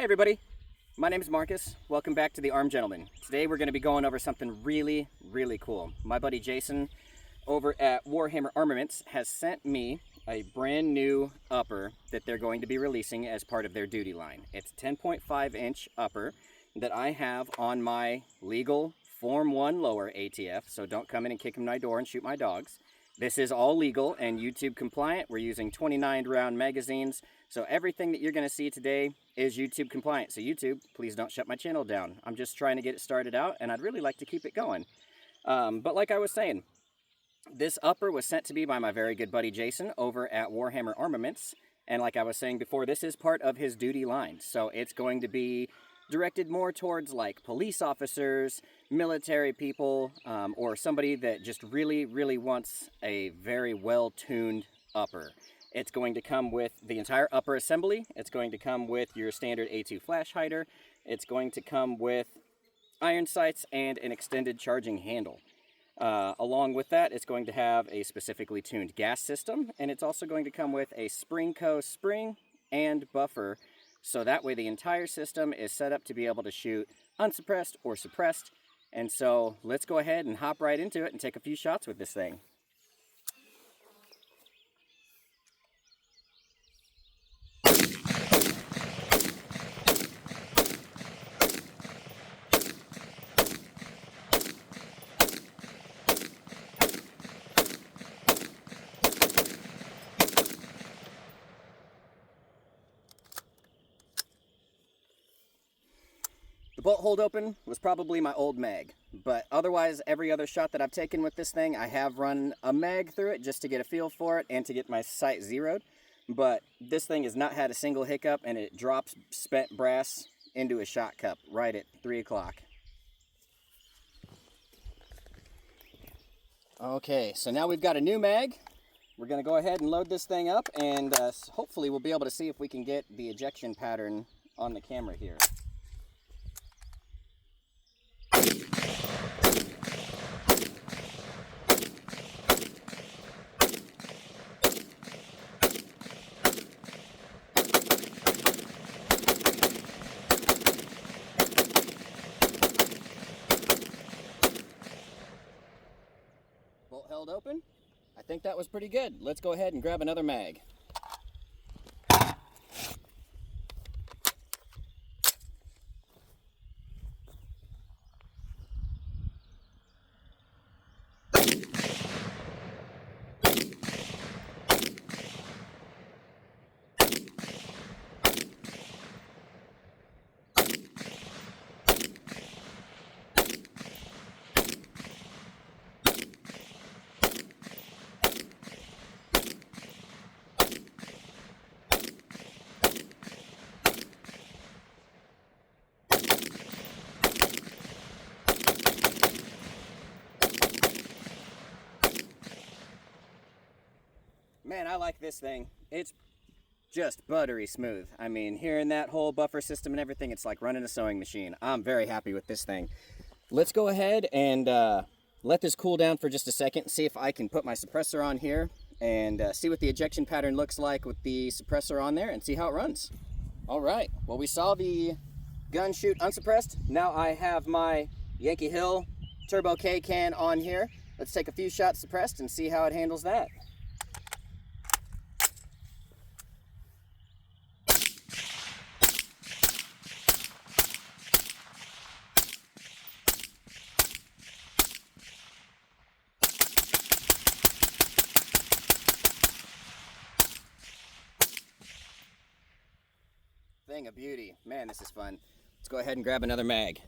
everybody, my name is Marcus. Welcome back to the Arm Gentleman. Today we're going to be going over something really cool. My buddy Jason over at Warhammer Armaments has sent me a brand new upper that they're going to be releasing as part of their duty line. It's a 10.5 inch upper that I have on my legal Form 1 lower ATF, so don't come in and kick in my door and shoot my dogs. This is all legal and YouTube compliant. We're using 29 round magazines, so everything that you're going to see today is YouTube compliant. So YouTube, please don't shut my channel down. I'm just trying to get it started out, and I'd really like to keep it going. But like I was saying, this upper was sent to me by my very good buddy Jason over at Warhammer Armaments, and like I was saying before, this is part of his duty line. So it's going to be directed more towards like police officers, military people, or somebody that just really wants a very well-tuned upper. It's going to come with the entire upper assembly. It's going to come with your standard A2 flash hider. It's going to come with iron sights and an extended charging handle. Along with that, it's going to have a specifically tuned gas system, and it's also going to come with a Springco spring and buffer, so that way the entire system is set up to be able to shoot unsuppressed or suppressed. And so let's go ahead and hop right into it and take a few shots with this thing. The bolt hold open was probably my old mag, but otherwise every other shot that I've taken with this thing, I have run a mag through it just to get a feel for it and to get my sight zeroed. But this thing has not had a single hiccup, and it drops spent brass into a shot cup right at 3 o'clock. Okay, so now we've got a new mag. We're going to go ahead and load this thing up, and hopefully we'll be able to see if we can get the ejection pattern on the camera here. Bolt held open. I think that was pretty good. Let's go ahead and grab another mag. Man, I like this thing. It's just buttery smooth. I mean, hearing that whole buffer system and everything, it's like running a sewing machine. I'm very happy with this thing. Let's go ahead and let this cool down for just a second, see if I can put my suppressor on here and see what the ejection pattern looks like with the suppressor on there and see how it runs. All right, well, we saw the gun shoot unsuppressed. Now I have my Yankee Hill Turbo K can on here. Let's take a few shots suppressed and see how it handles that. Thing of beauty. Man, this is fun. Let's go ahead and grab another mag.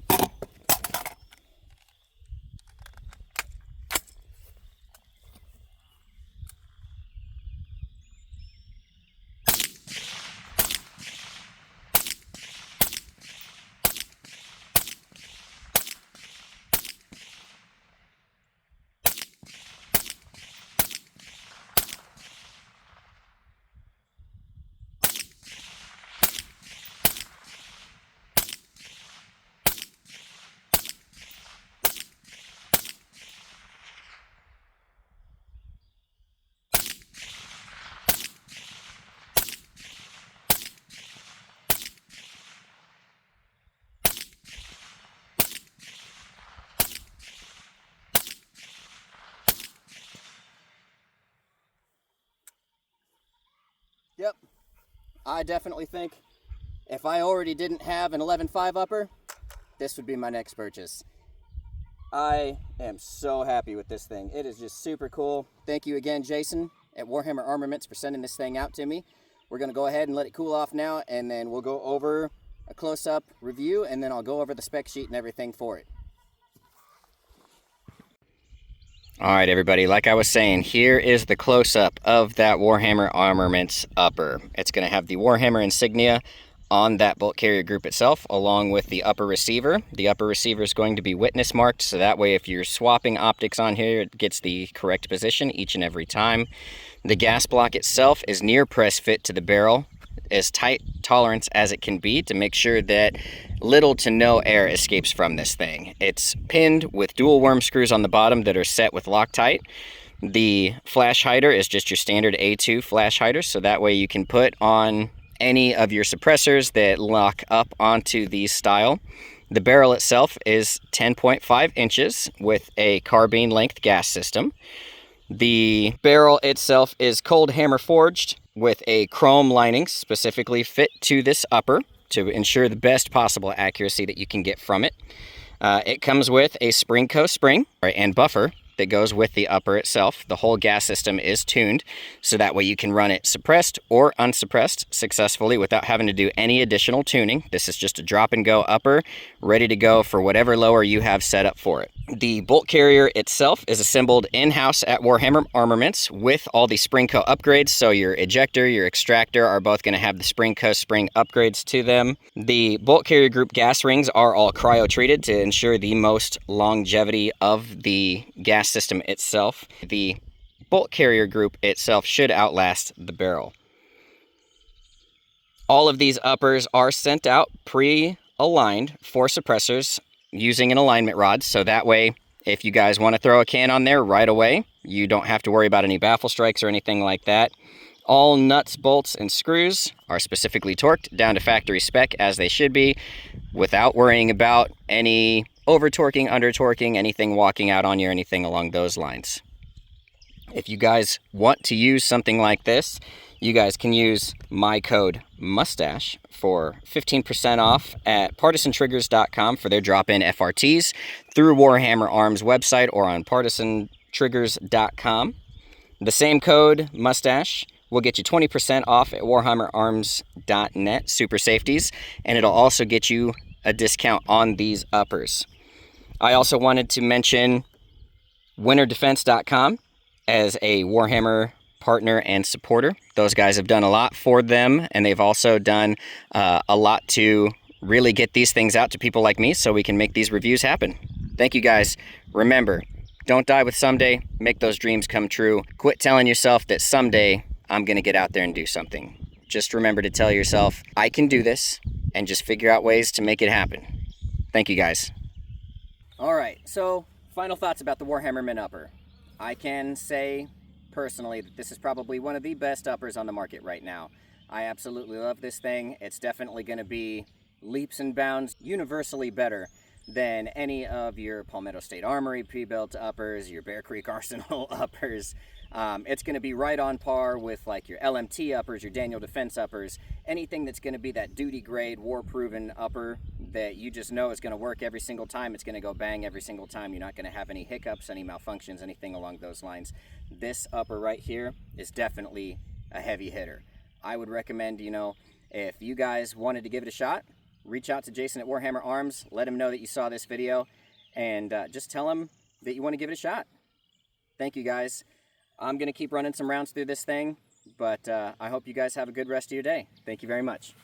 I definitely think if I already didn't have an 11.5 upper, this would be my next purchase. I am so happy with this thing. It is just super cool. Thank you again, Jason at Warhammer Armaments, for sending this thing out to me. We're going to go ahead and let it cool off now, and then we'll go over a close-up review, and then I'll go over the spec sheet and everything for it. All right, everybody, like I was saying, here is the close-up of that Warhammer Armaments upper. It's going to have the Warhammer insignia on that bolt carrier group itself, along with the upper receiver. The upper receiver is going to be witness marked, so that way if you're swapping optics on here, it gets the correct position each and every time. The gas block itself is near press fit to the barrel, as tight tolerance as it can be to make sure that little to no air escapes from this thing. It's pinned with dual worm screws on the bottom that are set with Loctite. The flash hider is just your standard A2 flash hider, so that way you can put on any of your suppressors that lock up onto the style. The barrel itself is 10.5 inches with a carbine length gas system. The barrel itself is cold hammer forged with a chrome lining specifically fit to this upper to ensure the best possible accuracy that you can get from it. It comes with a Springco spring and buffer that goes with the upper itself. The whole gas system is tuned, so that way you can run it suppressed or unsuppressed successfully without having to do any additional tuning. This is just a drop and go upper, ready to go for whatever lower you have set up for it. The bolt carrier itself is assembled in-house at Warhammer Armaments with all the Springco upgrades, so your ejector, your extractor are both going to have the Springco spring upgrades to them. The bolt carrier group gas rings are all cryo-treated to ensure the most longevity of the gas system itself. The bolt carrier group itself should outlast the barrel. All of these uppers are sent out pre-aligned for suppressors using an alignment rod, so that way if you guys want to throw a can on there right away, you don't have to worry about any baffle strikes or anything like that. All nuts, bolts, and screws are specifically torqued down to factory spec as they should be, without worrying about any over torquing, under torquing, anything walking out on you or anything along those lines. If you guys want to use something like this, you guys can use my code MUSTACHE for 15% off at partisantriggers.com for their drop-in FRTs through Warhammer Arms website or on partisantriggers.com. The same code MUSTACHE will get you 20% off at warhammerarms.net super safeties, and it'll also get you a discount on these uppers. I also wanted to mention winterdefense.com as a Warhammer partner and supporter. Those guys have done a lot for them, and they've also done a lot to really get these things out to people like me so we can make these reviews happen. Thank you guys. Remember, don't die with someday. Make those dreams come true. Quit telling yourself that someday I'm going to get out there and do something. Just remember to tell yourself, I can do this, and just figure out ways to make it happen. Thank you guys. All right, so final thoughts about the Warhammer Min Upper. I can say personally that this is probably one of the best uppers on the market right now. I absolutely love this thing. It's definitely going to be leaps and bounds universally better than any of your Palmetto State Armory pre-built uppers, your Bear Creek Arsenal uppers. It's going to be right on par with like your LMT uppers, your Daniel Defense uppers, anything that's going to be that duty grade, war-proven upper that you just know is going to work every single time. It's going to go bang every single time. You're not going to have any hiccups, any malfunctions, anything along those lines. This upper right here is definitely a heavy hitter. I would recommend, if you guys wanted to give it a shot, reach out to Jason at Warhammer Arms, let him know that you saw this video, and just tell him that you want to give it a shot. Thank you guys. I'm going to keep running some rounds through this thing, but I hope you guys have a good rest of your day. Thank you very much.